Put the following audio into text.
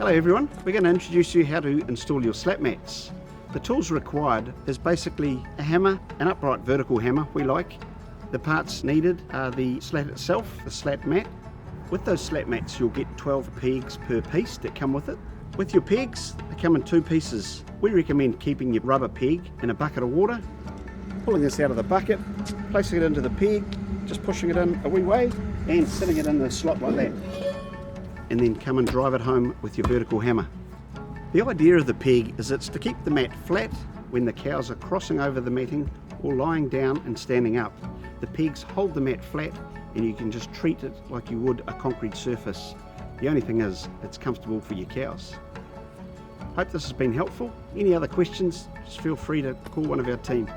Hello everyone, we're going to introduce you how to install your slat mats. The tools required is basically a hammer, an upright vertical hammer we like. The parts needed are the slat itself, the slat mat. With those slat mats you'll get 12 pegs per piece that come with it. With your pegs, they come in 2 pieces. We recommend keeping your rubber peg in a bucket of water, pulling this out of the bucket, placing it into the peg, just pushing it in a wee way and setting it in the slot like that. And then come and drive it home with your vertical hammer. The idea of the peg is it's to keep the mat flat when the cows are crossing over the matting or lying down and standing up. The pegs hold the mat flat and you can just treat it like you would a concrete surface. The only thing is, it's comfortable for your cows. Hope this has been helpful. Any other questions, just feel free to call one of our team.